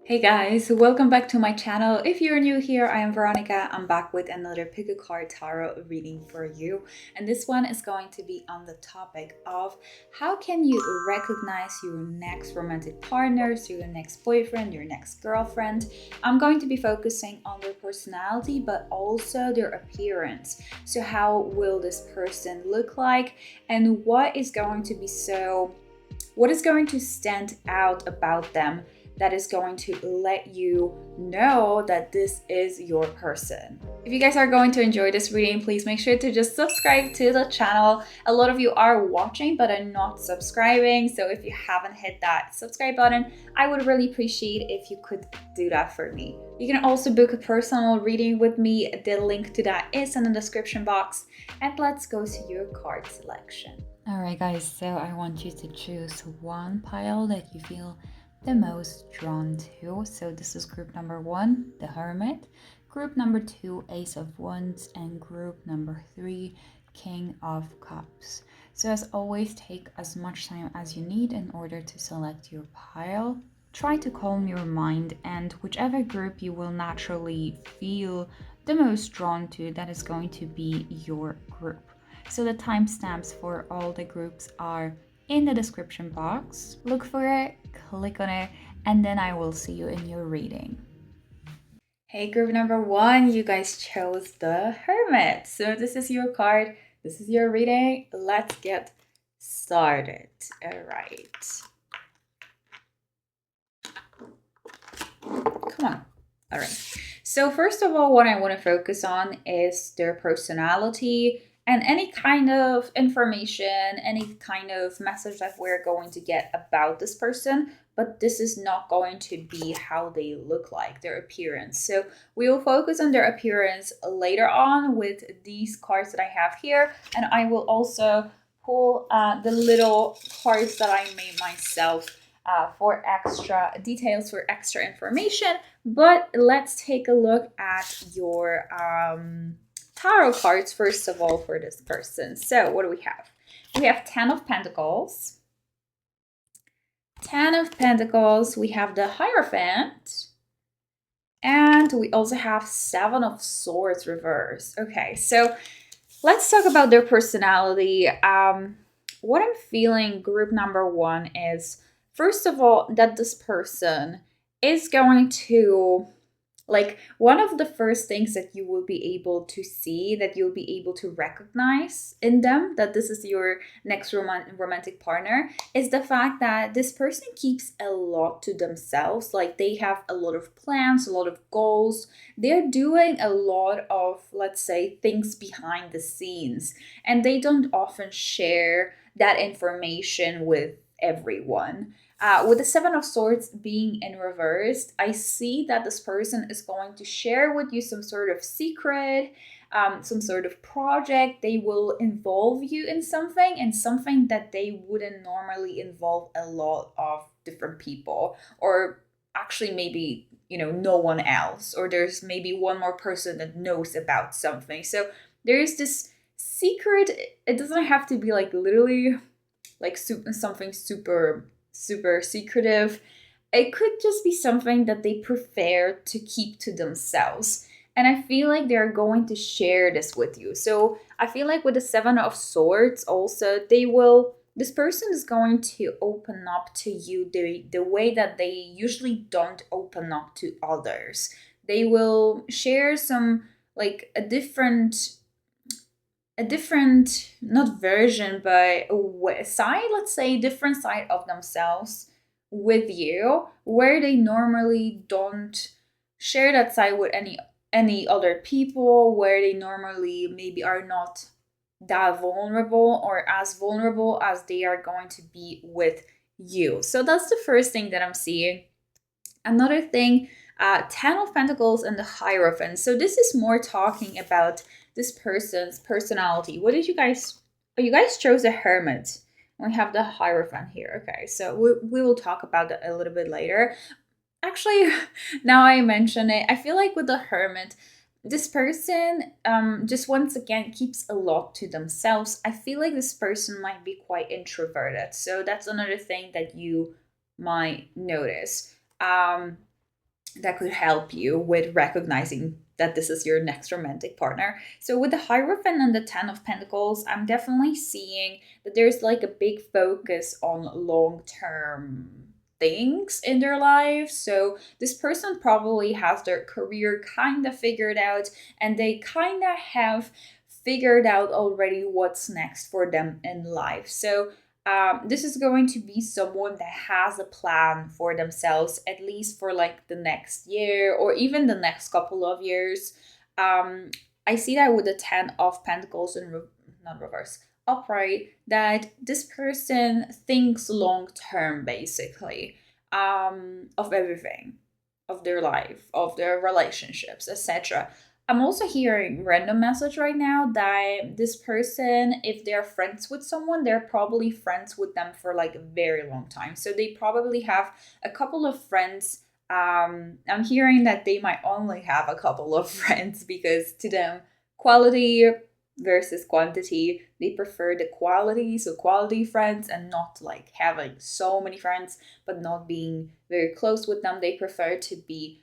Hey guys, welcome back to my channel. If you're new here, I am Veronica. I'm back with another pick a card tarot reading for you. And this one is going to be on the topic of how can you recognize your next romantic partner, so your next boyfriend, your next girlfriend. I'm going to be focusing on their personality, but also their appearance. So how will this person look like and what is going to stand out about them that is going to let you know that this is your person. If you guys are going to enjoy this reading, please make sure to just subscribe to the channel. A lot of you are watching but are not subscribing, so if you haven't hit that subscribe button, I would really appreciate if you could do that for me. You can also book a personal reading with me. The link to that is in the description box. And let's go to your card selection. Alright guys, so I want you to choose one pile that you feel the most drawn to. So this is group number 1, the Hermit, group number 2, Ace of Wands, and group number 3, King of Cups. So as always, take as much time as you need in order to select your pile. Try to calm your mind, and whichever group you will naturally feel the most drawn to, that is going to be your group. So the timestamps for all the groups are in the description box. Look for it, click on it, and then I will see you in your reading. Hey, group number 1, you guys chose the Hermit. So this is your card, this is your reading. Let's get started. All right. Come on. All right. So first of all, what I want to focus on is their personality and any kind of information, any kind of message that we're going to get about this person, but this is not going to be how they look like, their appearance. So we will focus on their appearance later on with these cards that I have here, and I will also pull the little cards that I made myself for extra details, for extra information. But let's take a look at your tarot cards first of all for this person. So what do we have? We have 10 of Pentacles, 10 of Pentacles, we have the Hierophant, and we also have 7 of Swords reverse. Okay, so let's talk about their personality. What I'm feeling, group number 1, is first of all that this person is going to, like, one of the first things that you will be able to see, that you'll be able to recognize in them, that this is your next romantic partner, is the fact that this person keeps a lot to themselves. Like, they have a lot of plans, a lot of goals. They're doing a lot of, let's say, things behind the scenes, and they don't often share that information with everyone. With the 7 of Swords being in reversed, I see that this person is going to share with you some sort of secret, some sort of project. They will involve you in something, and something that they wouldn't normally involve a lot of different people, or actually maybe, no one else, or there's maybe one more person that knows about something. So there is this secret. It doesn't have to be like literally like something super secretive. It could just be something that they prefer to keep to themselves. And I feel like they're going to share this with you. So I feel like with the 7 of Swords also, this person is going to open up to you the way that they usually don't open up to others. They will share some, like, a different, not version, but a side, let's say, different side of themselves with you, where they normally don't share that side with any other people, where they normally maybe are not that vulnerable, or as vulnerable as they are going to be with you. So that's the first thing that I'm seeing. Another thing, 10 of Pentacles and the Hierophant. So this is more talking about this person's personality. What did you guys chose a Hermit. We have the Hierophant here. Okay, so we will talk about that a little bit later. Actually, now I mention it, I feel like with the Hermit, this person just once again keeps a lot to themselves. I feel like this person might be quite introverted. So that's another thing that you might notice. that could help you with recognizing that this is your next romantic partner. So with the Hierophant and the Ten of Pentacles, I'm definitely seeing that there's like a big focus on long-term things in their life. So this person probably has their career kind of figured out, and they kind of have figured out already what's next for them in life. So this is going to be someone that has a plan for themselves, at least for like the next year or even the next couple of years. I see that with the Ten of Pentacles in not reverse, upright, that this person thinks long term, basically, of everything, of their life, of their relationships, etc. I'm also hearing random message right now that this person, if they're friends with someone, they're probably friends with them for like a very long time. So they probably have a couple of friends. I'm hearing that they might only have a couple of friends because to them, quality versus quantity, they prefer the quality, so quality friends, and not like having so many friends but not being very close with them. They prefer to be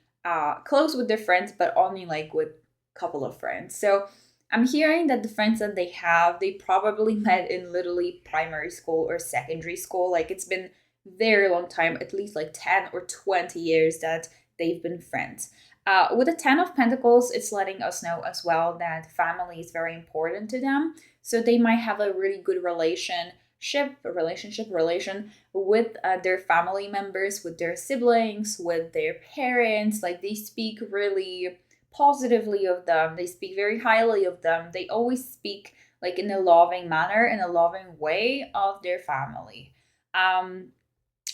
close with their friends but only like with couple of friends. So I'm hearing that the friends that they have, they probably met in literally primary school or secondary school. Like it's been very long time, at least like 10 or 20 years that they've been friends. With the Ten of Pentacles, it's letting us know as well that family is very important to them. So they might have a really good relation with their family members, with their siblings, with their parents. Like they speak really positively of them. They speak very highly of them. They always speak like in a loving manner, in a loving way of their family.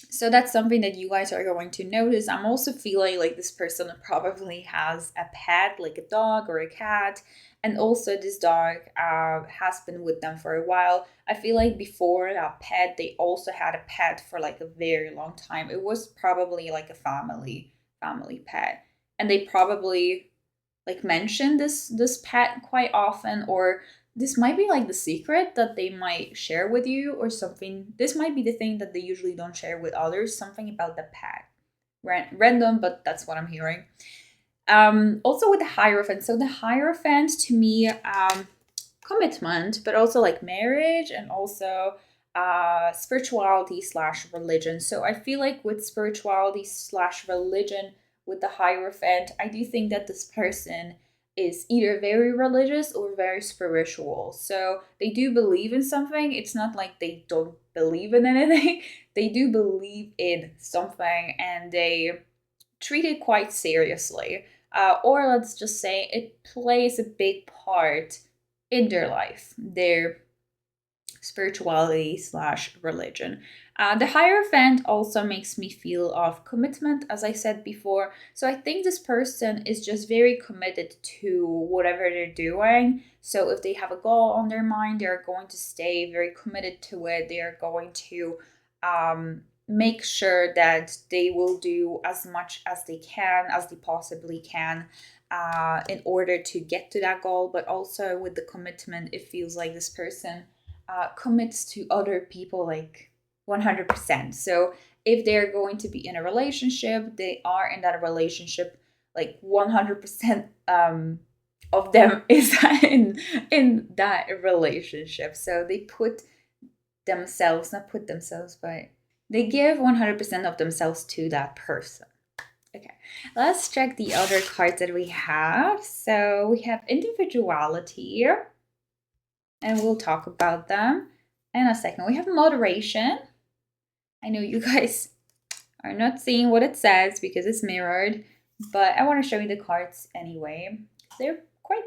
So that's something that you guys are going to notice. I'm also feeling like this person probably has a pet, like a dog or a cat. And also this dog has been with them for a while. I feel like before that pet, they also had a pet for like a very long time. It was probably like a family pet. And they probably like mention this pet quite often, or this might be like the secret that they might share with you or something. This might be the thing that they usually don't share with others, something about the pet. Random, but that's what I'm hearing. Also with the Hierophant. So the Hierophant to me, commitment, but also like marriage and also spirituality / religion. So I feel like with spirituality / religion, with the Hierophant, I do think that this person is either very religious or very spiritual. So they do believe in something. It's not like they don't believe in anything. They do believe in something and they treat it quite seriously. Or let's just say it plays a big part in their life, their spirituality / religion. The Hierophant also makes me feel of commitment, as I said before. So I think this person is just very committed to whatever they're doing. So if they have a goal on their mind, they're going to stay very committed to it. They are going to make sure that they will do as much as they can, as they possibly can, in order to get to that goal. But also with the commitment, it feels like this person commits to other people like 100%. So if they're going to be in a relationship, they are in that relationship like 100% of them is in that relationship. So they put themselves, not put themselves, but they give 100% of themselves to that person. Okay, let's check the other cards that we have. So we have individuality, and we'll talk about them in a second. We have moderation. I know you guys are not seeing what it says because it's mirrored, but I want to show you the cards anyway. They're quite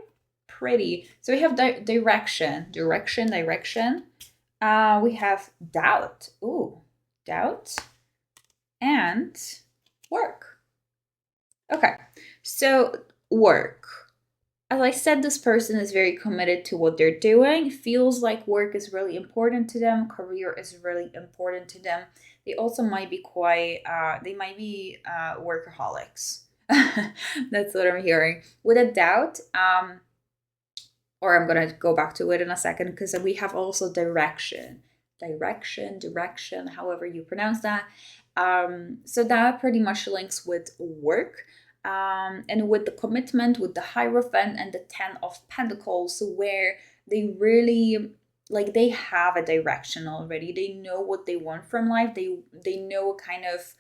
pretty. So we have direction. We have doubt. Ooh, doubt. And work. Okay, so work. As I said, this person is very committed to what they're doing. Feels like work is really important to them. Career is really important to them. They also might be quite, workaholics. That's what I'm hearing. With a doubt, or I'm going to go back to it in a second because we have also direction, however you pronounce that. So that pretty much links with work. And with the commitment, with the Hierophant and the Ten of Pentacles, where they really, like, they have a direction already. They know what they want from life. They know what kind of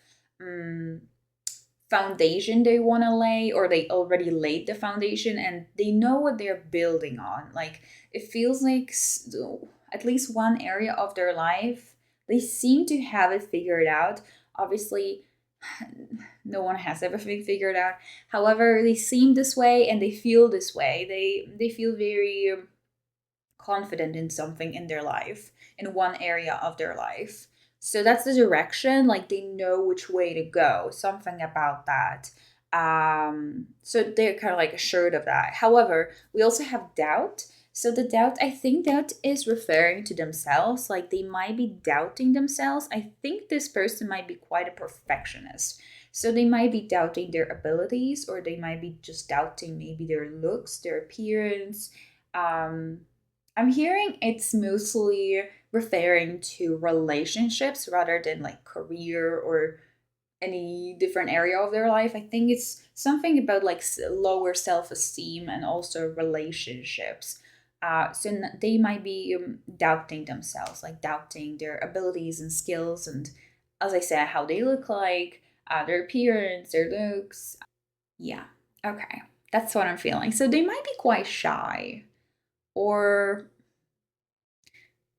foundation they want to lay, or they already laid the foundation, and they know what they're building on. Like, it feels like at least one area of their life, they seem to have it figured out. Obviously, no one has everything figured out. However, they seem this way and they feel this way. They feel very confident in something in their life, in one area of their life. So that's the direction, like they know which way to go, something about that. So they're kind of like assured of that. However, we also have doubt. So the doubt, I think doubt is referring to themselves, like they might be doubting themselves. I think this person might be quite a perfectionist. So they might be doubting their abilities, or they might be just doubting maybe their looks, their appearance. I'm hearing it's mostly referring to relationships rather than like career or any different area of their life. I think it's something about like lower self-esteem and also relationships. So they might be doubting themselves, like doubting their abilities and skills, and as I said, how they look like, their appearance, their looks. Yeah, okay, that's what I'm feeling. So they might be quite shy, or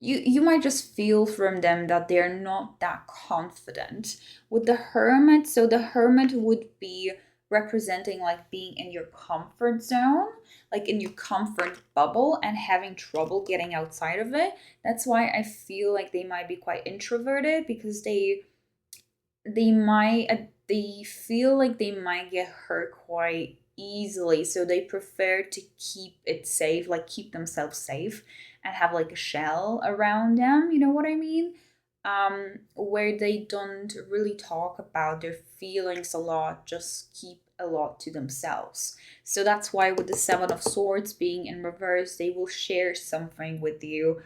you might just feel from them that they're not that confident. With the Hermit, so the Hermit would be representing like being in your comfort zone, like in your comfort bubble, and having trouble getting outside of it. That's why I feel like they might be quite introverted, because they feel like they might get hurt quite easily, so they prefer to keep it safe, like keep themselves safe and have like a shell around them, you know what I mean? Where they don't really talk about their feelings a lot, just keep a lot to themselves. So that's why with the Seven of Swords being in reverse, they will share something with you,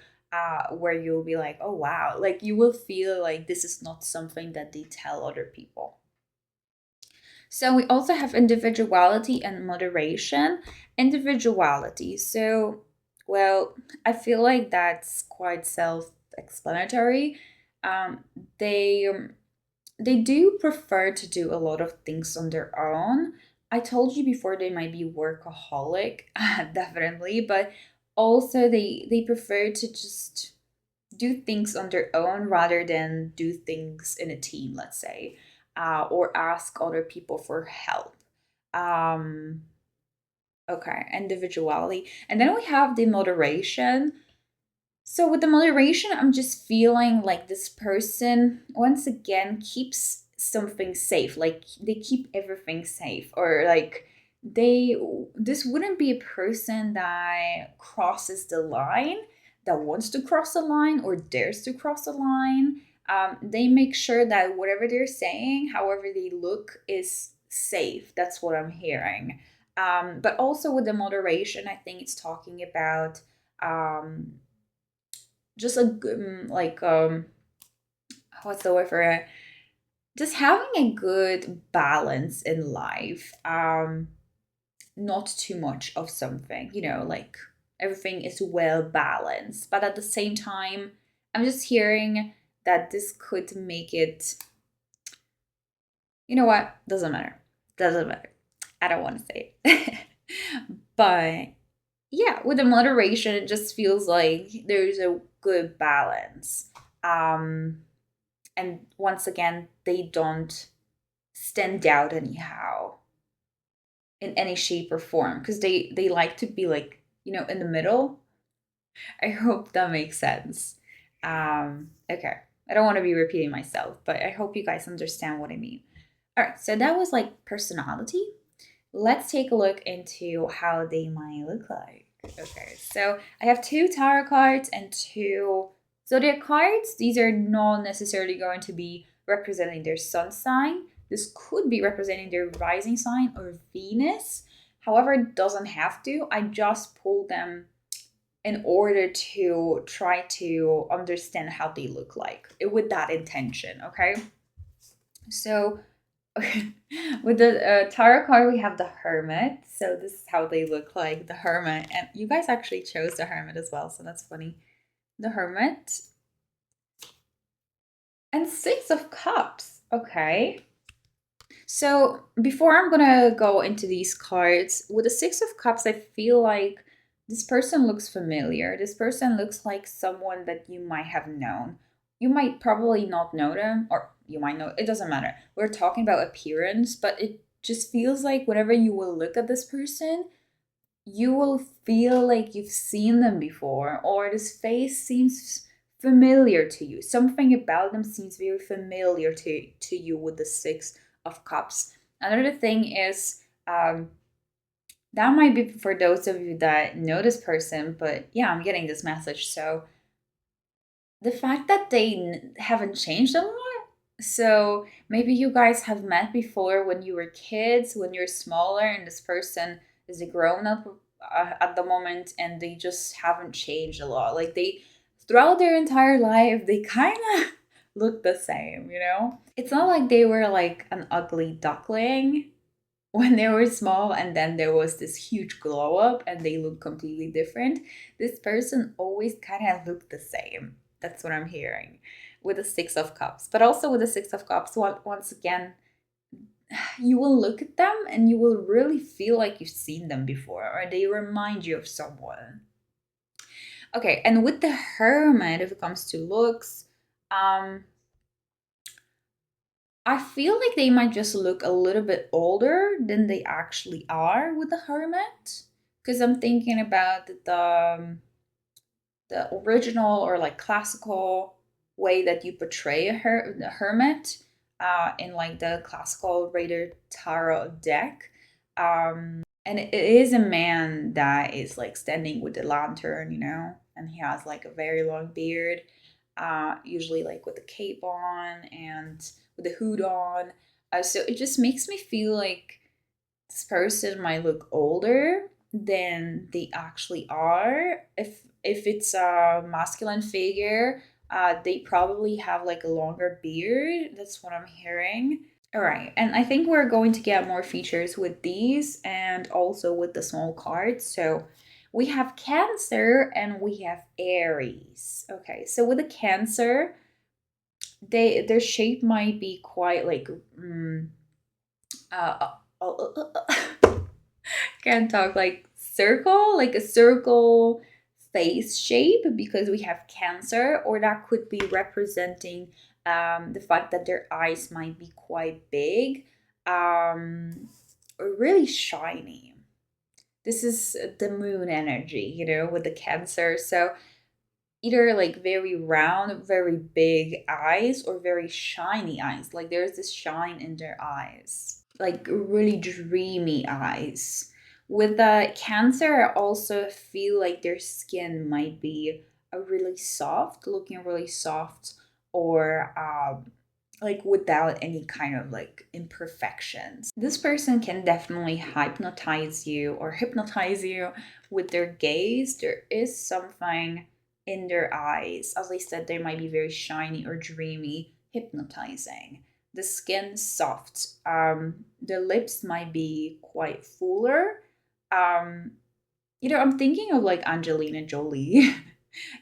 where you'll be like, oh wow, like you will feel like this is not something that they tell other people. So we also have individuality and moderation. Individuality, so, well, I feel like that's quite self-explanatory. They they do prefer to do a lot of things on their own. I told you before they might be workaholic, definitely, but also they prefer to just do things on their own rather than do things in a team, let's say, or ask other people for help. Um, okay, individuality. And then we have the moderation. So with the moderation, I'm just feeling like this person, once again, keeps something safe. Like they keep everything safe, or like this wouldn't be a person that crosses the line, that wants to cross a line or dares to cross a line. They make sure that whatever they're saying, however they look, is safe. That's what I'm hearing. But also with the moderation, I think it's talking about just a good, like, what's the word for it? Just having a good balance in life. Not too much of something, like everything is well balanced. But at the same time, I'm just hearing that this could make it, you know what? Doesn't matter. Doesn't matter. I don't want to say it. But yeah, with the moderation, it just feels like there's a good balance. And once again, they don't stand out anyhow in any shape or form, because they like to be like, in the middle. I hope that makes sense. Okay, I don't want to be repeating myself, but I hope you guys understand what I mean. All right, so that was like personality. Let's take a look into how they might look like. Okay, so I have 2 tarot cards and 2 zodiac cards. These are not necessarily going to be representing their sun sign. This could be representing their rising sign or Venus. However, it doesn't have to. I just pulled them in order to try to understand how they look like, with that intention, okay? So with the tarot card, we have the Hermit. So this is how they look like, the Hermit. And you guys actually chose the Hermit as well, so that's funny. The Hermit. And Six of Cups. Okay. So before I'm gonna go into these cards, with the Six of Cups, I feel like this person looks familiar. This person looks like someone that you might have known. You might probably not know them, or you might know, it doesn't matter. We're talking about appearance, but it just feels like whenever you will look at this person, you will feel like you've seen them before, or this face seems familiar to you. Something about them seems very familiar to you with the Six of Cups. Another thing is, that might be for those of you that know this person, but yeah, I'm getting this message. So the fact that they haven't changed a lot. So maybe you guys have met before when you were kids, when you're smaller, and this person is a grown up at the moment, and they just haven't changed a lot. Like they, throughout their entire life, they kind of look the same, you know? It's not like they were like an ugly duckling when they were small and then there was this huge glow up and they look completely different. This person always kind of looked the same. That's what I'm hearing with the Six of Cups. But also with the Six of Cups, once again, you will look at them and you will really feel like you've seen them before, or they remind you of someone. Okay, and with the Hermit, if it comes to looks, I feel like they might just look a little bit older than they actually are with the Hermit. Because I'm thinking about the original or like classical way that you portray the Hermit in like the classical Rider Tarot deck. And it is a man that is like standing with the lantern, you know, and he has like a very long beard, usually like with a cape on and with a hood on. So it just makes me feel like this person might look older than they actually are. If it's a masculine figure, they probably have like a longer beard. That's what I'm hearing. All right, and I think we're going to get more features with these and also with the small cards. So we have Cancer and we have Aries. Okay, so with the Cancer, their shape might be quite like uh, can't talk, like circle, like a circle face shape, because we have Cancer, or that could be representing the fact that their eyes might be quite big, or really shiny. This is the moon energy, you know, with the Cancer. So either like very round, very big eyes, or very shiny eyes. Like there's this shine in their eyes, like really dreamy eyes. With the Cancer, I also feel like their skin might be a really soft, looking really soft, or like without any kind of like imperfections. This person can definitely hypnotize you with their gaze. There is something in their eyes. As I said, they might be very shiny or dreamy, hypnotizing. The skin soft. The lips might be quite fuller. I'm thinking of like Angelina Jolie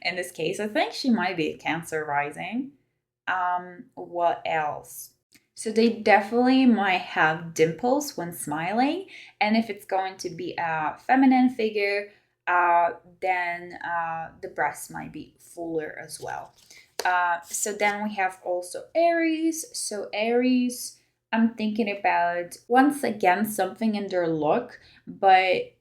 in this case. I think she might be a Cancer rising. What else? So they definitely might have dimples when smiling, and if it's going to be a feminine figure, then the breasts might be fuller as well. So then we have also Aries. So Aries, I'm thinking about once again something in their look, but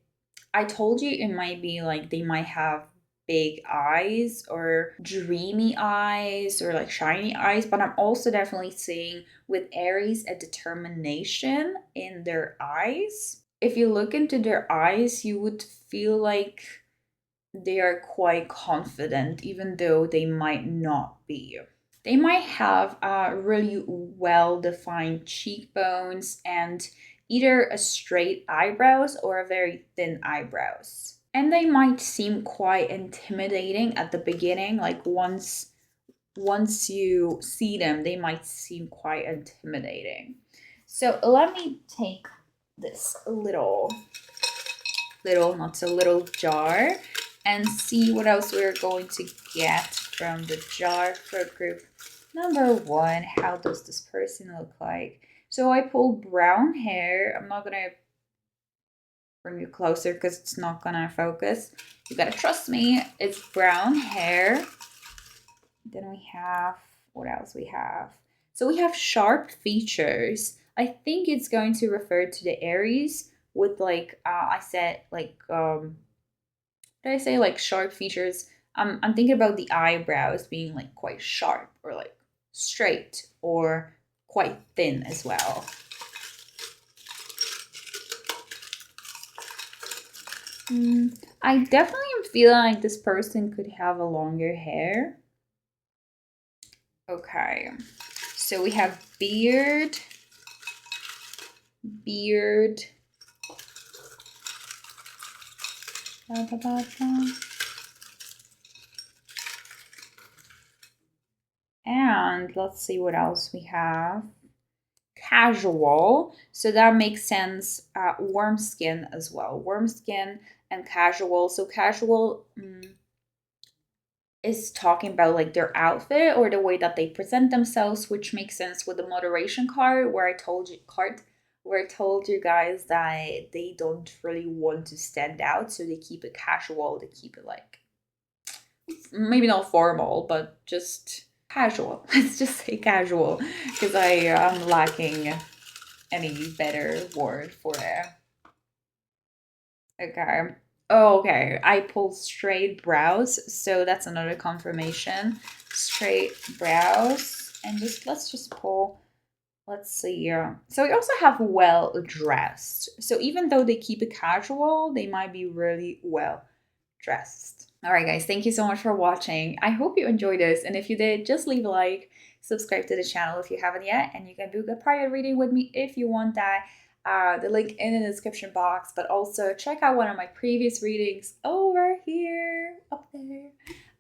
I told you it might be like they might have big eyes or dreamy eyes or like shiny eyes, but I'm also definitely seeing with Aries a determination in their eyes. If you look into their eyes, you would feel like they are quite confident, even though they might not be. They might have really well defined cheekbones and either a straight eyebrows or a very thin eyebrows. And they might seem quite intimidating at the beginning, like once once you see them, they might seem quite intimidating. So let me take this little not so little jar and see what else we're going to get from the jar for group number 1. How does this person look like? So I pulled brown hair. I'm not gonna bring you closer because it's not gonna focus. You gotta trust me. It's brown hair. Then we have, what else we have? So we have sharp features. I think it's going to refer to the Aries with like, I said like, did I say like sharp features? I'm thinking about the eyebrows being like quite sharp or like straight or quite thin as well. I definitely am feeling like this person could have a longer hair. Okay, so we have beard, and let's see what else we have. Casual, so that makes sense. Warm skin as well, warm skin and casual. So casual is talking about like their outfit or the way that they present themselves, which makes sense with the moderation card where I told you guys that they don't really want to stand out, so they keep it casual. They keep it like maybe not formal, but just casual. Let's just say casual because I am lacking any better word for it. Okay. Oh, okay. I pulled straight brows, so that's another confirmation. Straight brows, and let's just pull. Let's see. So we also have well dressed. So even though they keep it casual, they might be really well dressed. All right, guys. Thank you so much for watching. I hope you enjoyed this, and if you did, just leave a like. Subscribe to the channel if you haven't yet, and you can book a private reading with me if you want that. The link in the description box, but also check out one of my previous readings over here, up there.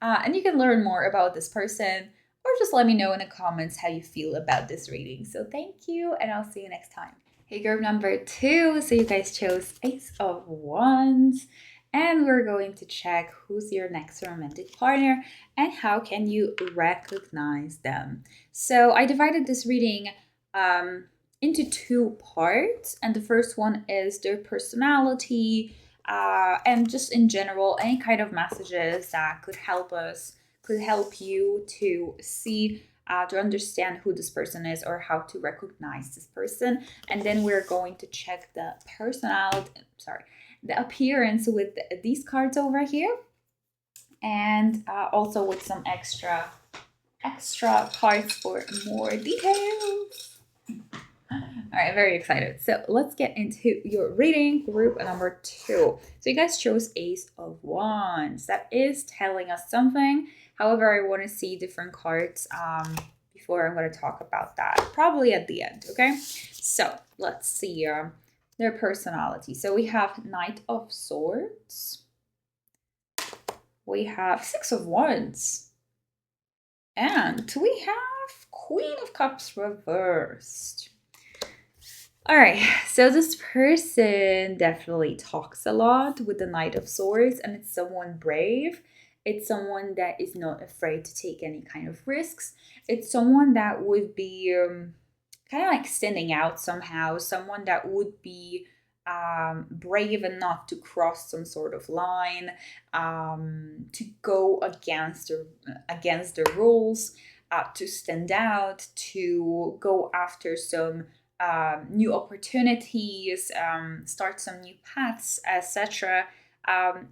And you can learn more about this person, or just let me know in the comments how you feel about this reading. So thank you, and I'll see you next time. Hey, group number 2. So you guys chose Ace of Wands, and we're going to check who's your next romantic partner and how can you recognize them. So I divided this reading into 2 parts, and the first one is their personality and just in general any kind of messages that could help you to see to understand who this person is or how to recognize this person. And then we're going to check the the appearance with these cards over here, and also with some extra cards for more details. All right, very excited. So let's get into your reading, group number 2. So you guys chose Ace of Wands. That is telling us something. However, I want to see different cards before I'm going to talk about that, probably at the end, okay? So let's see their personality. So we have Knight of Swords. We have 6 of Wands. And we have Queen of Cups reversed. All right, so this person definitely talks a lot with the Knight of Swords, and it's someone brave. It's someone that is not afraid to take any kind of risks. It's someone that would be kind of like standing out somehow, someone that would be brave enough to cross some sort of line, to go against the rules, to stand out, to go after some new opportunities, start some new paths, etc.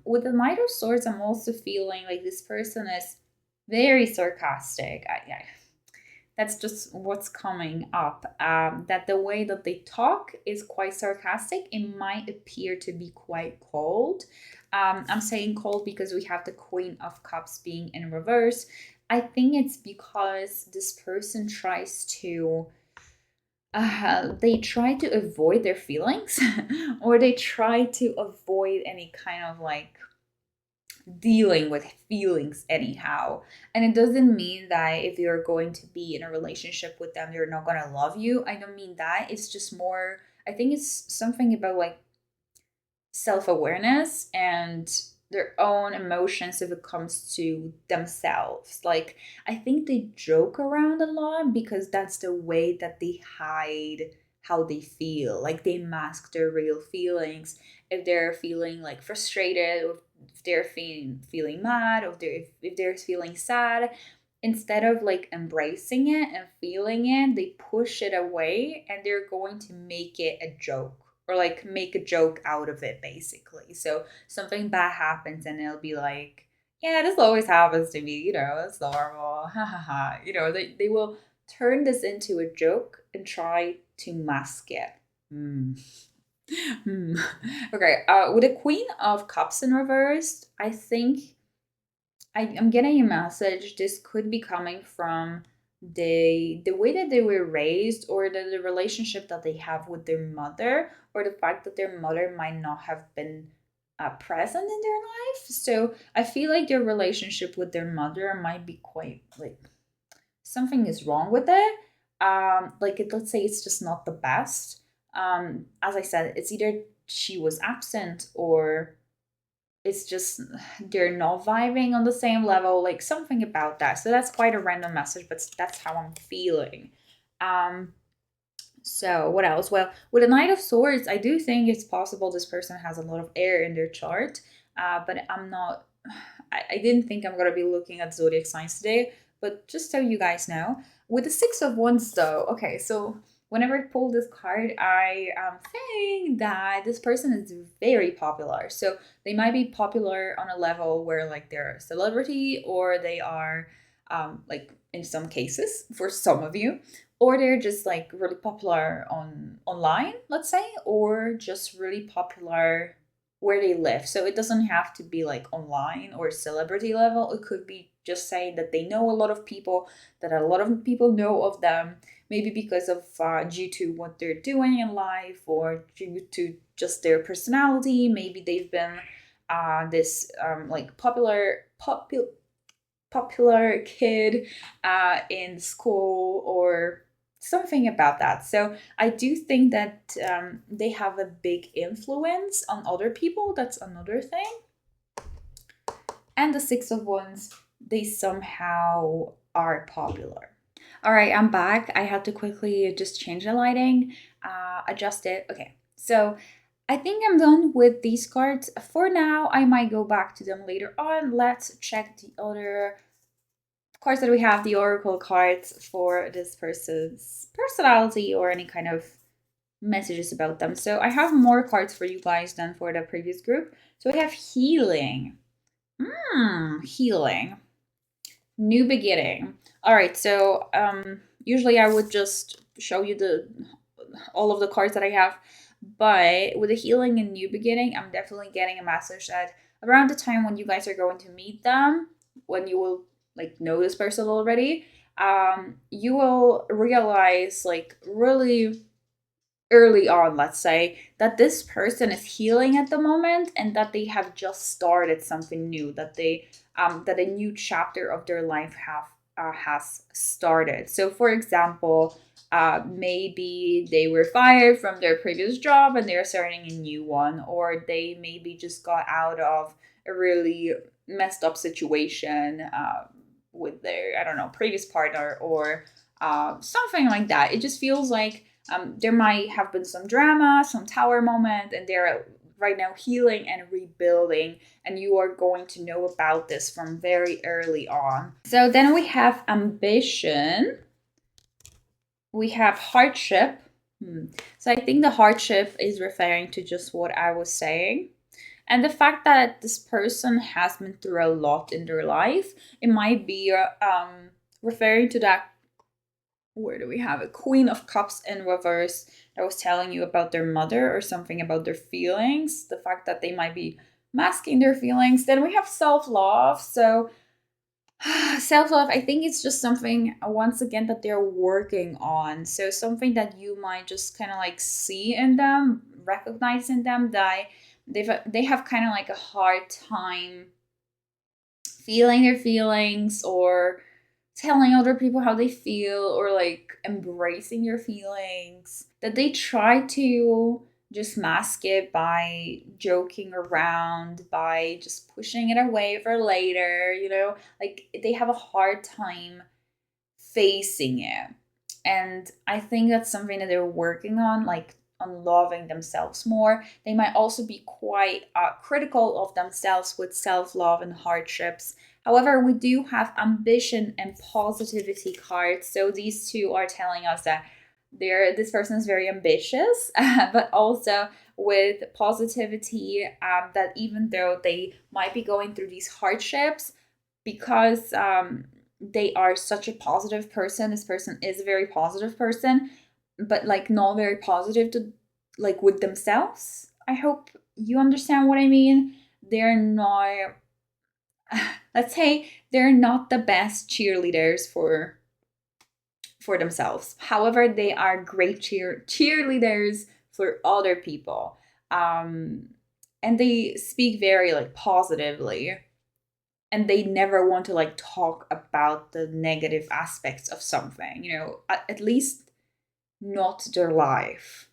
With the Knight of Swords, I'm also feeling like this person is very sarcastic. That's just what's coming up. That the way that they talk is quite sarcastic. It might appear to be quite cold. I'm saying cold because we have the Queen of Cups being in reverse. I think it's because this person tries to avoid their feelings or they try to avoid any kind of like dealing with feelings anyhow. And it doesn't mean that if you're going to be in a relationship with them, they're not going to love you. I don't mean that. It's just more, I think it's something about like self-awareness and their own emotions if it comes to themselves. Like, I think they joke around a lot because that's the way that they hide how they feel. Like, they mask their real feelings. If they're feeling like frustrated, or if they're feeling mad, or if they're feeling sad, instead of like embracing it and feeling it, they push it away and they're going to make it a joke, or like make a joke out of it basically. So something bad happens and it'll be like, yeah, this always happens to me, it's normal. Ha ha ha. They will turn this into a joke and try to mask it. Okay, with the Queen of Cups in reversed, I think I'm getting a message. This could be coming from the way that they were raised, or the relationship that they have with their mother, or the fact that their mother might not have been present in their life. So I feel like their relationship with their mother might be quite like something is wrong with it. Let's say it's just not the best. As I said, it's either she was absent, or it's just they're not vibing on the same level, like something about that. So that's quite a random message, but that's how I'm feeling. So what else? Well, with a Knight of Swords, I do think it's possible this person has a lot of air in their chart, but I'm not. I didn't think I'm gonna be looking at zodiac signs today, but just so you guys know, with the Six of Wands, though. Okay, so whenever I pull this card, I think that this person is very popular. So they might be popular on a level where like they're a celebrity, or they are like in some cases for some of you, or they're just like really popular online, let's say, or just really popular where they live. So it doesn't have to be like online or celebrity level. It could be just saying that they know a lot of people, that a lot of people know of them, maybe because of due to what they're doing in life, or due to just their personality. Maybe they've been this like popular kid in school, or something about that. So I do think that they have a big influence on other people. That's another thing. And the Six of Wands, they somehow are popular. All right, I'm back. I had to quickly just change the lighting, adjust it. Okay, so I think I'm done with these cards. For now, I might go back to them later on. Let's check the other cards that we have, the oracle cards for this person's personality or any kind of messages about them. So I have more cards for you guys than for the previous group. So we have healing. Healing. New beginning. All right, so usually I would just show you all of the cards that I have, but with the healing and new beginning, I'm definitely getting a message that around the time when you guys are going to meet them, when you will like know this person already, you will realize like really early on, let's say, that this person is healing at the moment, and that they have just started something new, that that a new chapter of their life has started. So for example, maybe they were fired from their previous job and they're starting a new one, or they maybe just got out of a really messed up situation with their, I don't know, previous partner, or something like that. It just feels like there might have been some drama, some tower moment, and they're right now healing and rebuilding, and you are going to know about this from very early on. So then we have ambition. We have hardship. So I think the hardship is referring to just what I was saying. And the fact that this person has been through a lot in their life, it might be referring to that. Where do we have it? Queen of Cups in reverse. I was telling you about their mother, or something about their feelings. The fact that they might be masking their feelings. Then we have self-love. So self-love, I think it's just something, once again, that they're working on. So something that you might just kind of like see in them, recognize in them, that they have kind of like a hard time feeling their feelings or telling other people how they feel or like embracing your feelings, that they try to just mask it by joking around, by just pushing it away for later, like they have a hard time facing it. And I think that's something that they're working on, like on loving themselves more. They might also be quite critical of themselves with self-love and hardships. However, we do have ambition and positivity cards. So these two are telling us that this person is very ambitious, but also with positivity, that even though they might be going through these hardships, because they are such a positive person, this person is a very positive person, but like not very positive to like with themselves. I hope you understand what I mean. They're not, let's say they're not the best cheerleaders for themselves. However, they are great cheerleaders for other people. And they speak very like positively, and they never want to like talk about the negative aspects of something, at least not their life.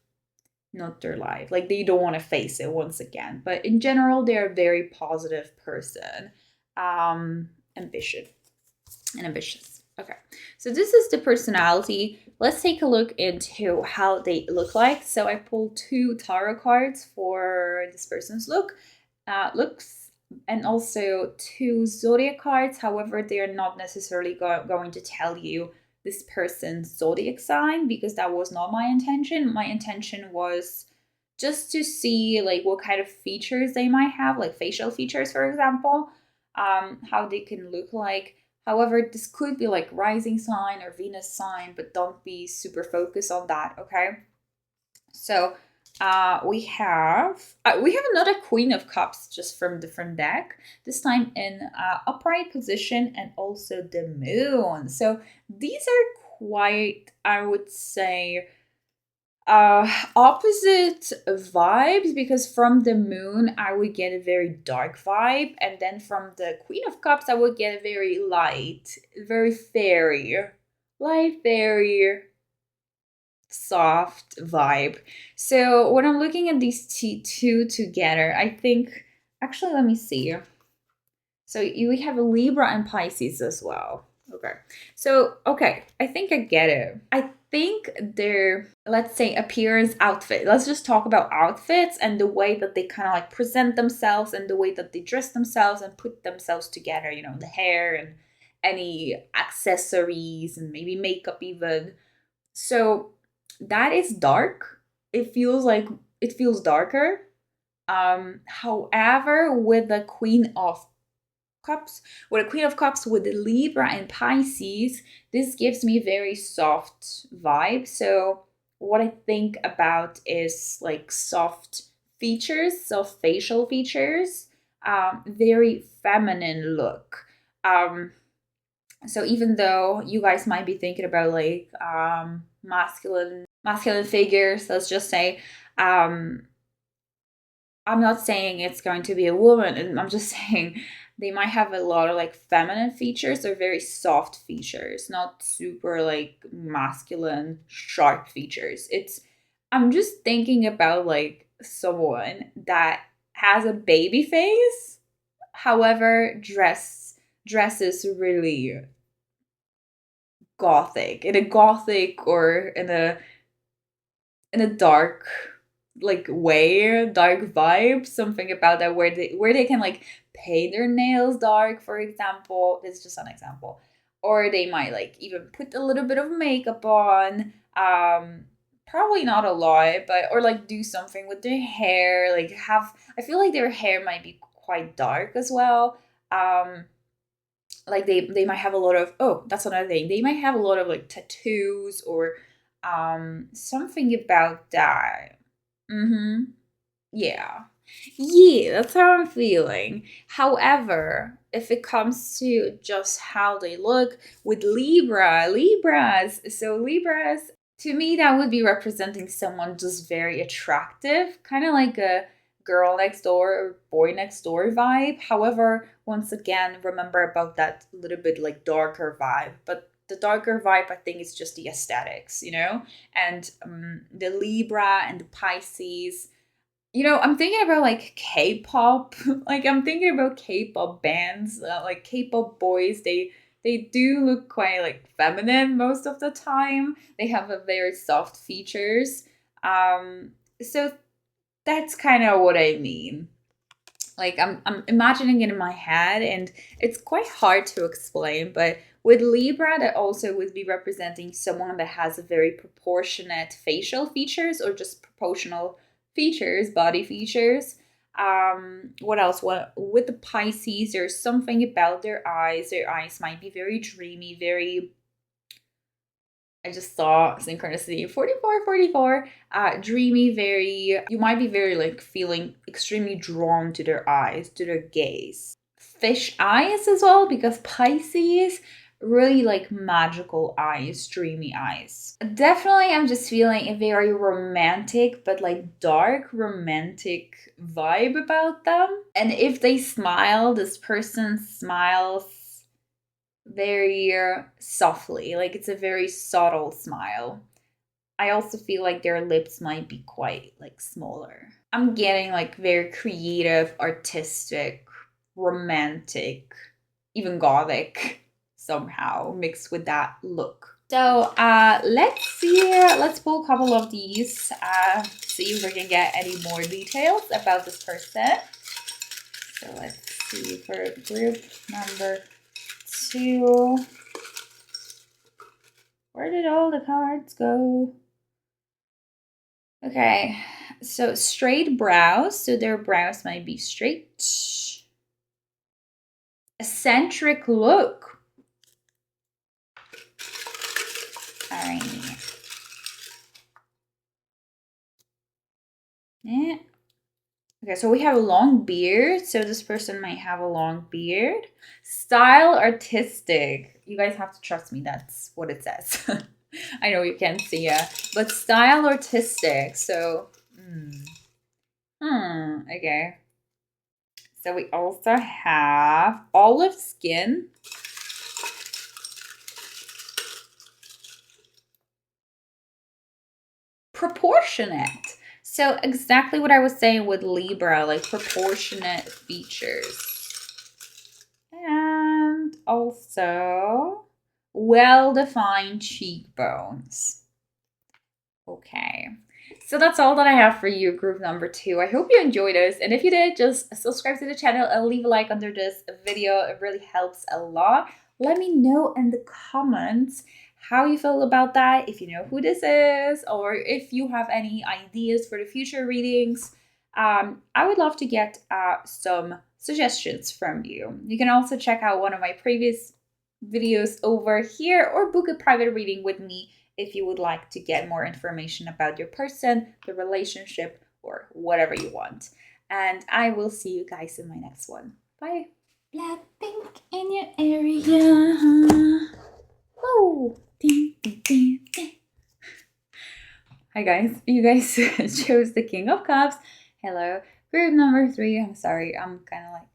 Like they don't want to face it once again. But in general, they're a very positive person. Ambitious. Okay, so this is the personality. Let's take a look into how they look like. So I pulled 2 tarot cards for this person's looks, and also 2 zodiac cards. However, they are not necessarily going to tell you this person's zodiac sign, because that was not my intention. My intention was just to see like what kind of features they might have, like facial features, for example, how they can look like. However, this could be like rising sign or Venus sign, but don't be super focused on that, okay? So we have another Queen of Cups just from a different deck, this time in upright position, and also the Moon. So these are quite, I would say, opposite vibes, because from the Moon I would get a very dark vibe, and then from the Queen of Cups I would get a very light, very fairy, light fairy, soft vibe. So when I'm looking at these two together, I think, actually, let me see. So we have a Libra and Pisces as well. Okay. So, okay, I think I get it. I think their, let's say, appearance, outfit. Let's just talk about outfits and the way that they kind of like present themselves and the way that they dress themselves and put themselves together, the hair and any accessories and maybe makeup even. So that is dark. It feels darker. However, with the Queen of Cups, with the Libra and Pisces, this gives me very soft vibe. So what I think about is like soft features, soft facial features, very feminine look. So even though you guys might be thinking about like masculine figures, let's just say, I'm not saying it's going to be a woman, and I'm just saying they might have a lot of like feminine features or very soft features, not super like masculine sharp features. I'm just thinking about like someone that has a baby face, however dresses really gothic, or in a dark like way, dark vibe, something about that, where they can like paint their nails dark, for example. It's just an example. Or they might like even put a little bit of makeup on, probably not a lot, but or like do something with their hair, like I feel like their hair might be quite dark as well. Like they might have a lot of, oh, that's another thing, they might have a lot of like tattoos or something about that. Yeah. That's how I'm feeling. However, if it comes to just how they look with Libras, to me, that would be representing someone just very attractive, kind of like a girl next door or boy next door vibe. However, once again, remember about that little bit like darker vibe. But the darker vibe, I think, is just the aesthetics, you know? And the Libra and the Pisces, you know, I'm thinking about like K-pop. Like I'm thinking about K-pop bands, like K-pop boys. They do look quite like feminine most of the time. They have a very soft features. So that's kind of what I mean. Like I'm imagining it in my head, and it's quite hard to explain, but with Libra, that also would be representing someone that has a very proportionate facial features or just proportional features, body features. What else? Well, with the Pisces, there's something about their eyes. Their eyes might be very dreamy, very, I just saw synchronicity 44, dreamy, very, you might be very like feeling extremely drawn to their eyes, to their gaze. Fish eyes as well, because Pisces, really like magical eyes, dreamy eyes. Definitely, I'm just feeling a very romantic, but like dark romantic vibe about them. And if they smile, this person smiles very softly, like it's a very subtle smile. I also feel like their lips might be quite like smaller. I'm getting like very creative, artistic, romantic, even gothic somehow mixed with that look. So let's see, let's pull a couple of these, see if we can get any more details about this person. So let's see for group number 2. Where did all the cards go? Okay, so straight brows, so their brows might be straight. Eccentric look. Alright. Yeah. Okay, so we have a long beard, so this person might have a long beard. Style artistic. You guys have to trust me, that's what it says. I know you can't see it, but style artistic. So, okay. So we also have olive skin. Proportionate. So exactly what I was saying with Libra, like proportionate features. And also well-defined cheekbones. Okay. So that's all that I have for you, group number 2. I hope you enjoyed this. And if you did, just subscribe to the channel and leave a like under this video. It really helps a lot. Let me know in the comments how you feel about that, if you know who this is, or if you have any ideas for the future readings. I would love to get some suggestions from you. You can also check out one of my previous videos over here, or book a private reading with me if you would like to get more information about your person, the relationship, or whatever you want. And I will see you guys in my next one. Bye. Blackpink in your area. Oh. Hi guys, you guys chose the King of Cups. Hello, group number 3. I'm sorry, I'm kind of like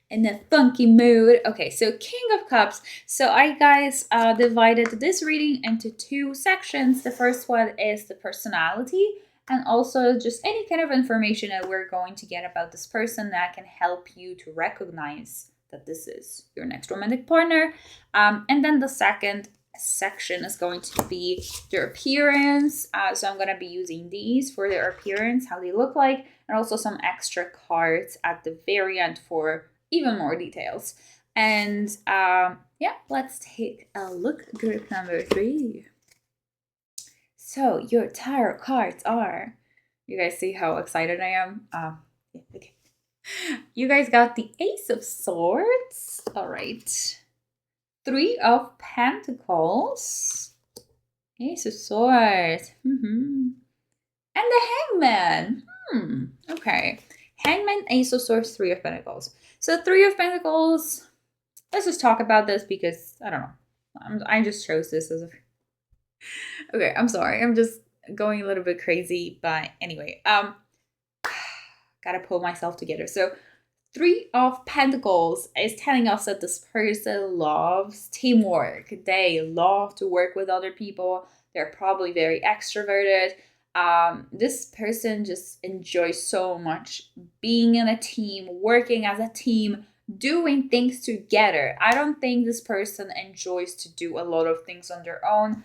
in a funky mood. Okay, so King of Cups. So I guys divided this reading into 2 sections. The first one is the personality, and also just any kind of information that we're going to get about this person that can help you to recognize that this is your next romantic partner. And then the second section is going to be their appearance. So I'm going to be using these for their appearance, how they look like, and also some extra cards at the very end for even more details. And yeah, let's take a look. Group number 3. So your tarot cards are, you guys see how excited I am? Yeah, okay. You guys got the Ace of Swords. All right. 3 of Pentacles. Ace of Swords. And the Hangman. Okay. Hangman, Ace of Swords, 3 of Pentacles. So 3 of Pentacles. Let's just talk about this because, I don't know. I just chose this as a... Okay, I'm sorry. I'm just going a little bit crazy. But anyway. gotta pull myself together. So 3 of Pentacles is telling us that this person loves teamwork. They love to work with other people. They're probably very extroverted. This person just enjoys so much being in a team, working as a team, doing things together. I don't think this person enjoys to do a lot of things on their own.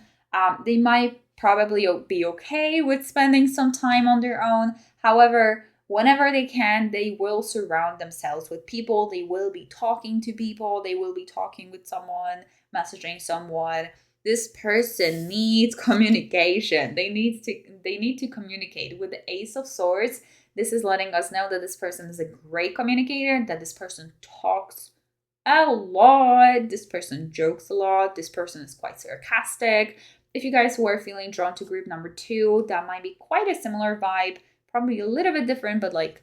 They might probably be okay with spending some time on their own. However, whenever they can, they will surround themselves with people. They will be talking to people. They will be talking with someone, messaging someone. This person needs communication. They need to communicate. With the Ace of Swords, this is letting us know that this person is a great communicator, that this person talks a lot, this person jokes a lot, this person is quite sarcastic. If you guys were feeling drawn to group number 2, that might be quite a similar vibe, probably a little bit different, but like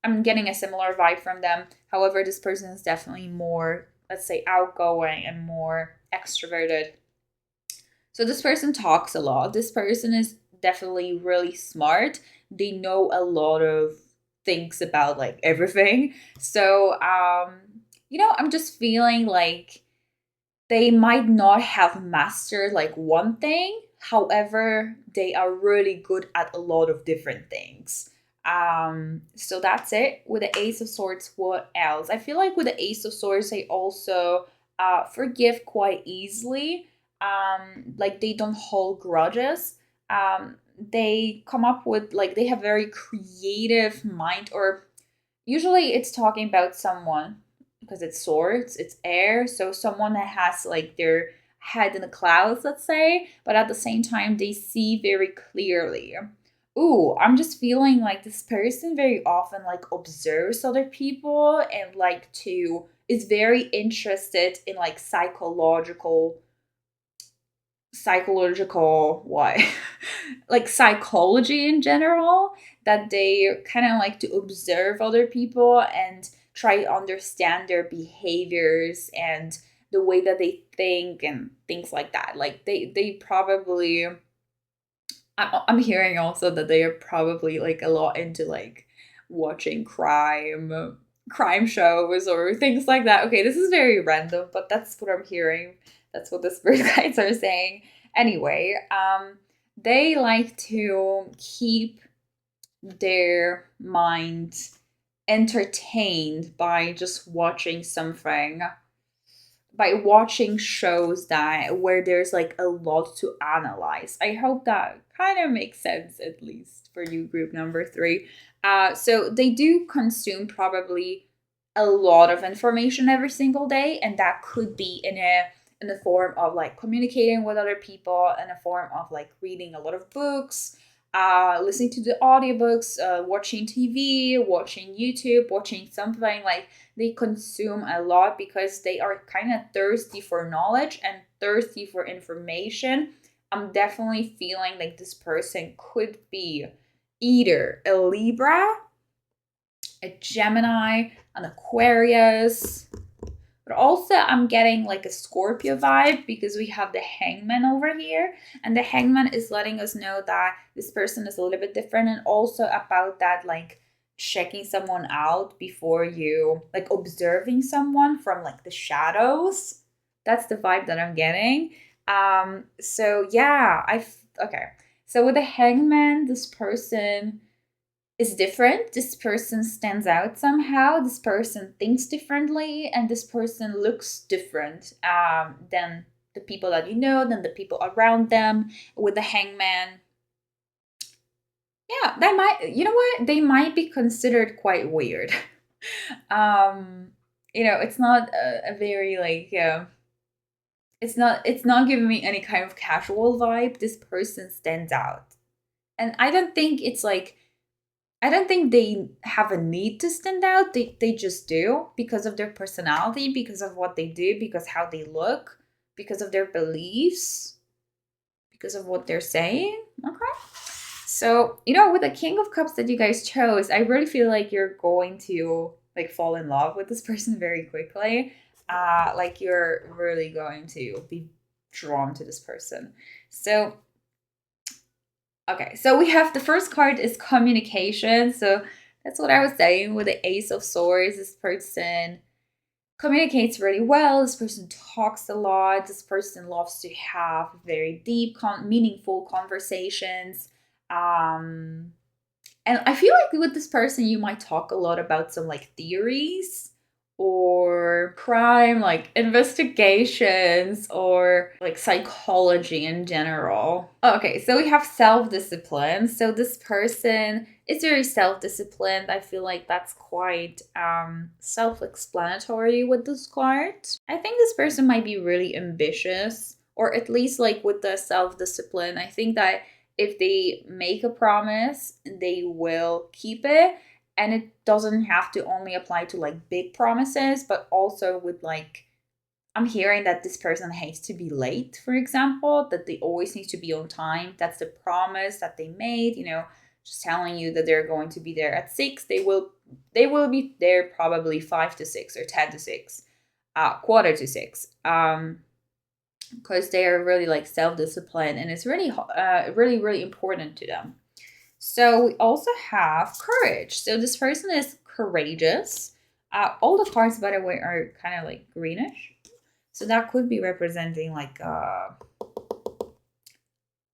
I'm getting a similar vibe from them. However, this person is definitely more, let's say, outgoing and more extroverted. So this person talks a lot. This person is definitely really smart. They know a lot of things about like everything. So, I'm just feeling like they might not have mastered like one thing. However, they are really good at a lot of different things. So that's it. With the Ace of Swords, what else? I feel like with the Ace of Swords, they also forgive quite easily. Like they don't hold grudges. They come up with like they have very creative mind, or usually it's talking about someone because it's swords, it's air, so someone that has like their head in the clouds, let's say, but at the same time they see very clearly. Ooh, I'm just feeling like this person very often like observes other people and is very interested in like psychological what like psychology in general, that they kind of like to observe other people and try to understand their behaviors and the way that they think and things like that. Like they probably, I'm hearing also that they are probably like a lot into like watching crime shows or things like that. Okay, this is very random, but that's what I'm hearing. That's what the spirit guides are saying. Anyway, they like to keep their mind entertained by just watching something, by watching shows where there's like a lot to analyze. I hope that kind of makes sense, at least for you, group number 3. So they do consume probably a lot of information every single day, and that could be in the form of like communicating with other people, in a form of like reading a lot of books, listening to the audiobooks, watching TV, watching YouTube, watching something. Like they consume a lot because they are kind of thirsty for knowledge and thirsty for information. I'm definitely feeling like this person could be either a Libra, a Gemini, an Aquarius, but also I'm getting like a Scorpio vibe because we have the Hangman over here. And the Hangman is letting us know that this person is a little bit different, and also about that like checking someone out before you, like observing someone from like the shadows. That's the vibe that I'm getting. So yeah, okay. So with the Hangman, this person is different. This person stands out somehow. This person thinks differently, and this person looks different than the people that you know, than the people around them. With the Hangman, yeah, they might, you know what? They might be considered quite weird. It's not a very like, it's not giving me any kind of casual vibe. This person stands out. And I don't think they have a need to stand out. They just do, because of their personality, because of what they do, because how they look, because of their beliefs, because of what they're saying. Okay. So, with the King of Cups that you guys chose, I really feel like you're going to like fall in love with this person very quickly. Like you're really going to be drawn to this person. So, okay, so we have the first card is communication. So That's what I was saying with the Ace of Swords. This person communicates really well. This person talks a lot. This person loves to have very deep, meaningful conversations. And I feel like with this person, you might talk a lot about some like theories or crime, like investigations or like psychology in general. Okay, so we have self-discipline. So this person is very self-disciplined. I feel like that's quite self-explanatory with this card. I think this person might be really ambitious, or at least like with the self-discipline. I think that if they make a promise, they will keep it. And it doesn't have to only apply to like big promises, but also with like, I'm hearing that this person hates to be late, for example, that they always need to be on time. That's the promise that they made, you know, just telling you that they're going to be there at 6. They will be there probably 5 to 6 or 10 to 6, quarter to 6. Because they are really like self-disciplined, and it's really, really important to them. So we also have courage. So this person is courageous. All the cards, by the way, are kind of like greenish. So that could be representing like a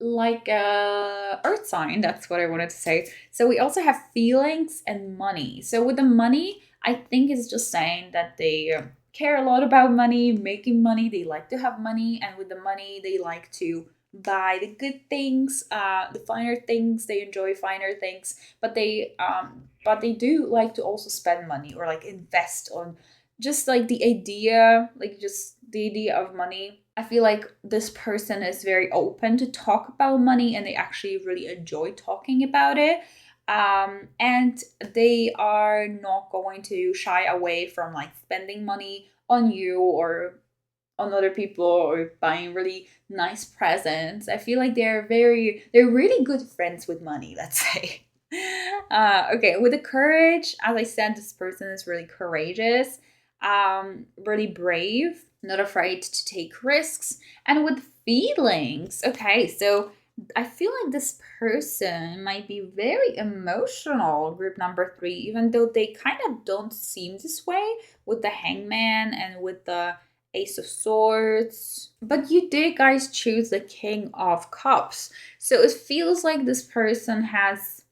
earth sign. That's what I wanted to say. So we also have feelings and money. So with the money, I think it's just saying that they care a lot about money, making money. They like to have money. And with the money, they like to buy the good things, the finer things. They enjoy finer things, but they do like to also spend money or like invest on just like the idea, like just the idea of money. I feel like this person is very open to talk about money, and they actually really enjoy talking about it. And they are not going to shy away from like spending money on you or on other people or buying really nice presents. I feel like they're really good friends with money, let's say. Okay, with the courage, as I said, this person is really courageous, really brave, not afraid to take risks. And with feelings, okay, so I feel like this person might be very emotional, group number 3, even though they kind of don't seem this way with the Hangman and with the Ace of Swords. But you did, guys, choose the King of Cups. So it feels like this person has,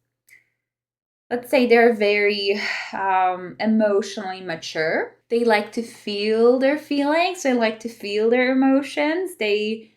let's say they're very emotionally mature. They like to feel their feelings. They like to feel their emotions. They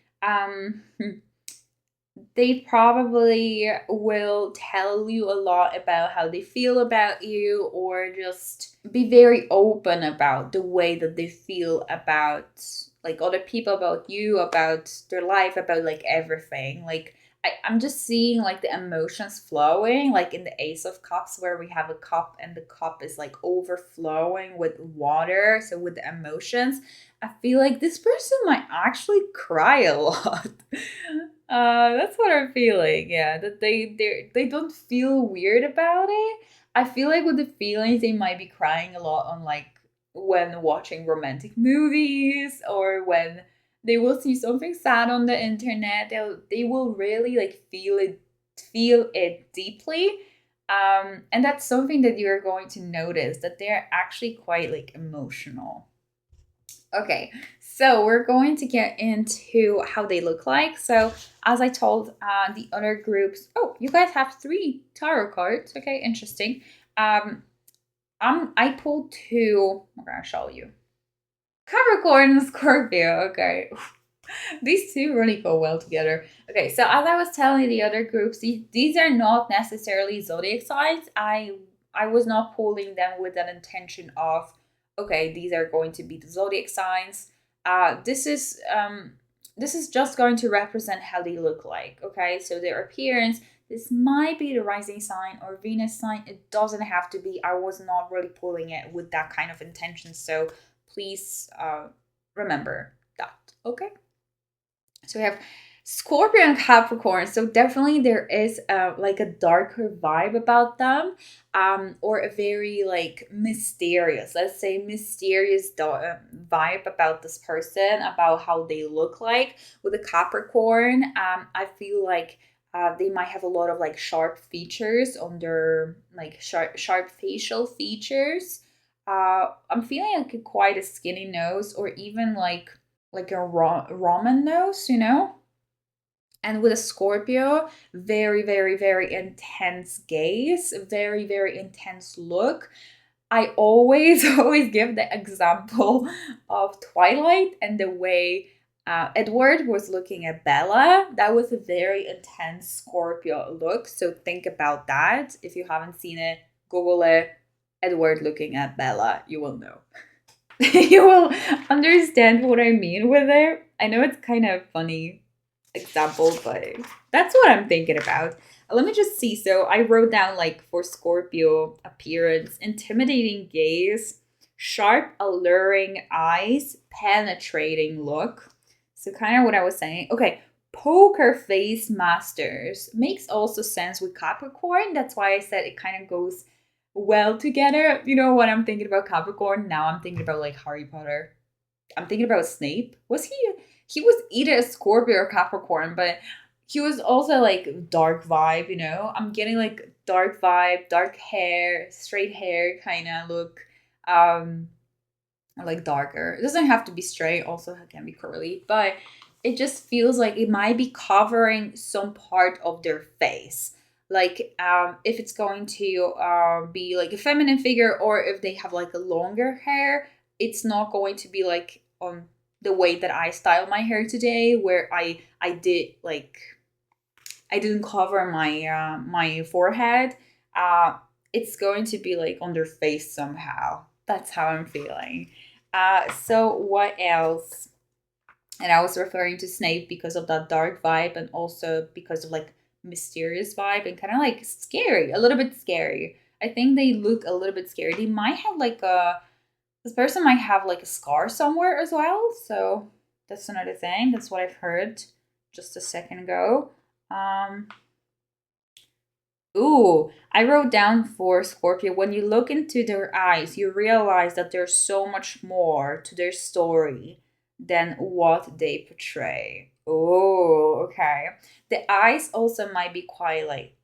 probably will tell you a lot about how they feel about you, or just be very open about the way that they feel about like other people, about you, about their life, about like everything. Like I'm just seeing like the emotions flowing, like in the Ace of Cups, where we have a cup and the cup is like overflowing with water. So with the emotions, I feel like this person might actually cry a lot. That's what I'm feeling. Yeah, that they don't feel weird about it. I feel like with the feelings, they might be crying a lot on like when watching romantic movies, or when they will see something sad on the internet. They will really like feel it deeply. And that's something that you're going to notice, that they're actually quite like emotional. Okay, so we're going to get into how they look like. So as I told the other groups, oh, you guys have 3 tarot cards. Okay, interesting. I pulled 2. I'm gonna show you. Capricorn and Scorpio. Okay, these 2 really go well together. Okay, so as I was telling the other groups, these are not necessarily zodiac signs. I was not pulling them with an intention of, okay, these are going to be the zodiac signs. This is just going to represent how they look like. Okay, so their appearance. This might be the rising sign or Venus sign. It doesn't have to be. I was not really pulling it with that kind of intention. So please remember that. Okay. So we have Scorpio and Capricorn. So definitely there is like a darker vibe about them, or a very like mysterious, let's say mysterious vibe about this person, about how they look like. With a Capricorn, I feel like They might have a lot of like sharp features on their like sharp facial features. I'm feeling like quite a skinny nose, or even like a ramen nose, you know. And with a Scorpio, very, very, very intense gaze, very, very intense look. I always, always give the example of Twilight and the way Edward was looking at Bella. That was a very intense Scorpio look. So think about that. If you haven't seen it, Google it. Edward looking at Bella. You will know. You will understand what I mean with it. I know it's kind of funny example, but that's what I'm thinking about. Let me just see. So I wrote down like for Scorpio appearance, intimidating gaze, sharp, alluring eyes, penetrating look. So kind of what I was saying. Okay, poker face masters makes also sense with Capricorn. That's why I said it kind of goes well together. You know what I'm thinking about Capricorn? Now I'm thinking about like Harry Potter. I'm thinking about Snape. He was either a Scorpio or Capricorn, but he was also like dark vibe, you know? I'm getting like dark vibe, dark hair, straight hair kind of look. Like darker. It doesn't have to be straight, also it can be curly, but it just feels like it might be covering some part of their face. Like if it's going to be like a feminine figure, or if they have like a longer hair, it's not going to be like on the way that I style my hair today, where I did like I didn't cover my my forehead. It's going to be like on their face somehow. That's how I'm feeling. So what else? And I was referring to Snape because of that dark vibe, and also because of like mysterious vibe, and kind of like scary, a little bit scary. I think they look a little bit scary. They might have like this person might have like a scar somewhere as well. So that's another thing. That's what I've heard just a second ago. Ooh, I wrote down for Scorpio, when you look into their eyes, you realize that there's so much more to their story than what they portray. Oh, okay. The eyes also might be quite like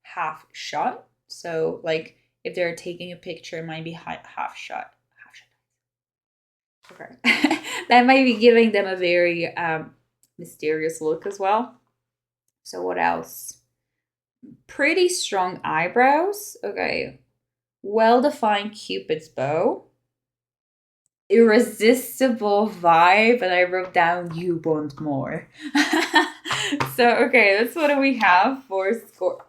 half shut. So like if they're taking a picture, it might be half shut. Okay. That might be giving them a very mysterious look as well. So what else? Pretty strong eyebrows. Okay. Well-defined Cupid's bow. Irresistible vibe. And I wrote down, you want more. So, okay, that's what we have for Scorpio.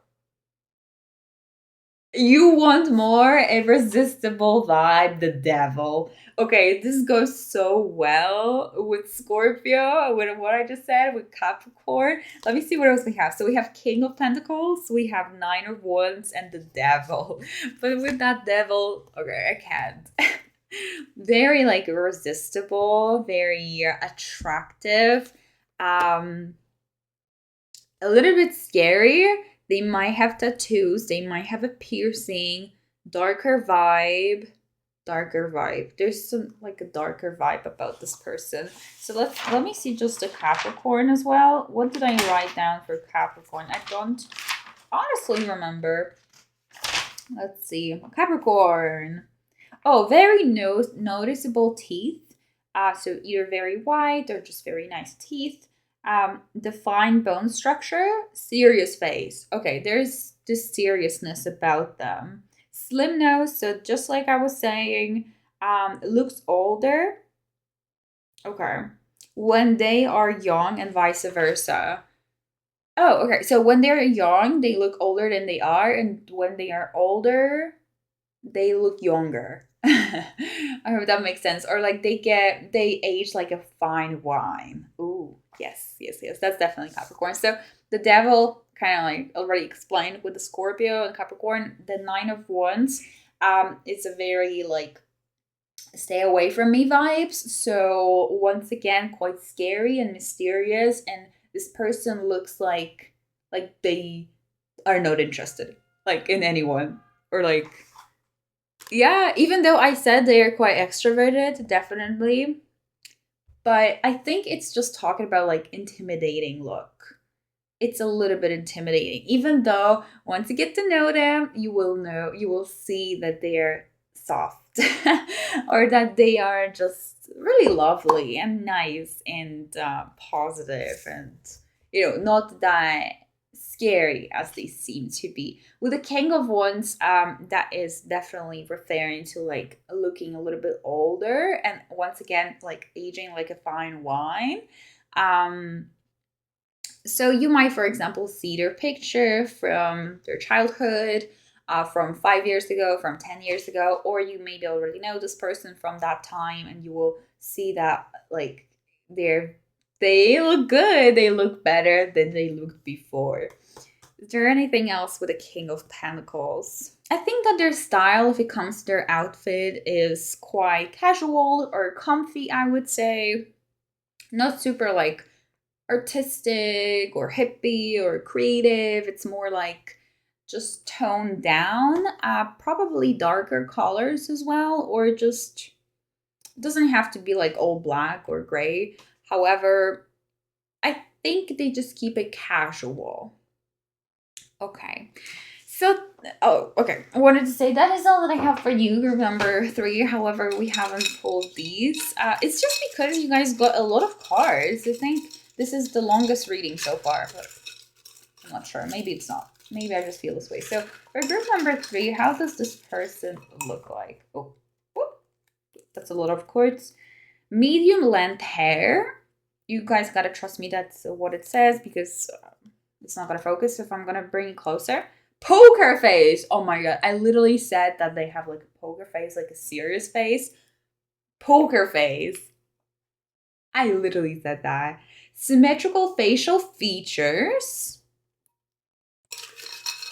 You want more, irresistible vibe, the devil. Okay, this goes so well with Scorpio, with what I just said, with Capricorn. Let me see what else we have. So we have King of Pentacles, we have Nine of Wands, and the devil. But with that devil, okay, I can't. Very like irresistible, very attractive, a little bit scary. They might have tattoos, they might have a piercing, darker vibe. There's some like a darker vibe about this person. So let me see just the Capricorn as well. What did I write down for Capricorn? I don't honestly remember. Let's see. Capricorn. Oh, very noticeable teeth. So either very white or just very nice teeth. Defined bone structure, serious face. Okay, there's this seriousness about them. Slim nose, so just like I was saying, looks older. Okay, when they are young and vice versa. Oh, okay, so when they're young, they look older than they are, and when they are older, they look younger. I hope that makes sense. Or like they age like a fine wine. Ooh, yes. That's definitely Capricorn. So the devil, kind of like already explained with the Scorpio and Capricorn. The Nine of Wands, it's a very like stay away from me vibes. So once again, quite scary and mysterious. And this person looks like they are not interested like in anyone, or like, yeah, even though I said they are quite extroverted, definitely. But I think it's just talking about like intimidating look. it's a little bit intimidating, even though once you get to know them, you will see that they're soft or that they are just really lovely and nice and positive and, not that scary as they seem to be. With the King of Wands, that is definitely referring to like looking a little bit older and once again, like aging like a fine wine. So you might, for example, see their picture from their childhood, from 5 years ago, from 10 years ago, or you maybe already know this person from that time and you will see that like they look good, they look better than they looked before. Is there anything else with the King of Pentacles? I think that their style, if it comes to their outfit, is quite casual or comfy, I would say. Not super like artistic or hippie or creative. It's more like just toned down, probably darker colors as well, or just doesn't have to be like all black or gray. However, I think they just keep it casual. Okay. So, okay. I wanted to say that is all that I have for you, group number 3. However, we haven't pulled these. It's just because you guys got a lot of cards. I think this is the longest reading so far, but I'm not sure. Maybe it's not. Maybe I just feel this way. So for group number 3, how does this person look like? Oh, whoop. That's a lot of cords. Medium length hair. You guys gotta trust me. That's what it says because it's not gonna focus if I'm gonna bring it closer. Poker face. Oh my god. I literally said that they have like a poker face, like a serious face. Poker face. I literally said that. Symmetrical facial features.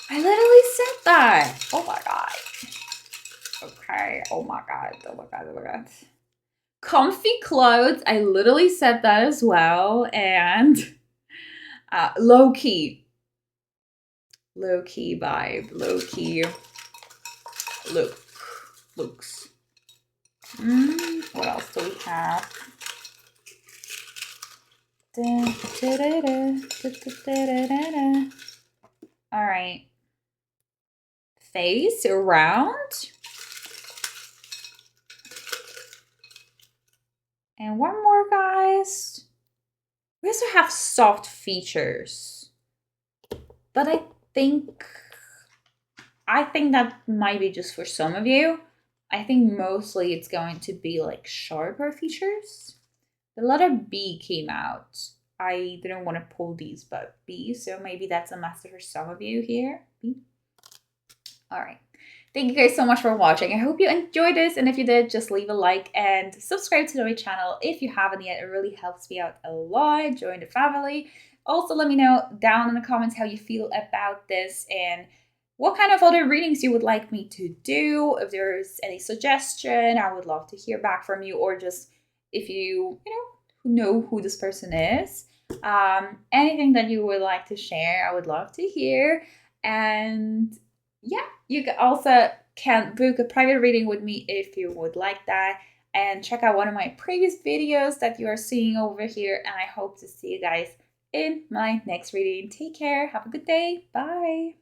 I literally said that. Oh my god. Okay. Oh my god. Oh my god. Oh my god. Comfy clothes. I literally said that as well. And low key. Low key vibe. Low key looks. What else do we have? All right. Face around. And one more, guys. We also have soft features. But I think that might be just for some of you. I think mostly it's going to be like sharper features. The letter B came out. I didn't want to pull these, but B. So maybe that's a message for some of you here. B. All right. Thank you guys so much for watching. I hope you enjoyed this. And if you did, just leave a like and subscribe to my channel if you haven't yet. It really helps me out a lot. Join the family. Also, let me know down in the comments how you feel about this and what kind of other readings you would like me to do. If there's any suggestion, I would love to hear back from you, or just if you know who this person is. Anything that you would like to share, I would love to hear. And yeah, you also can book a private reading with me if you would like that. And check out one of my previous videos that you are seeing over here. And I hope to see you guys in my next reading. Take care. Have a good day. Bye.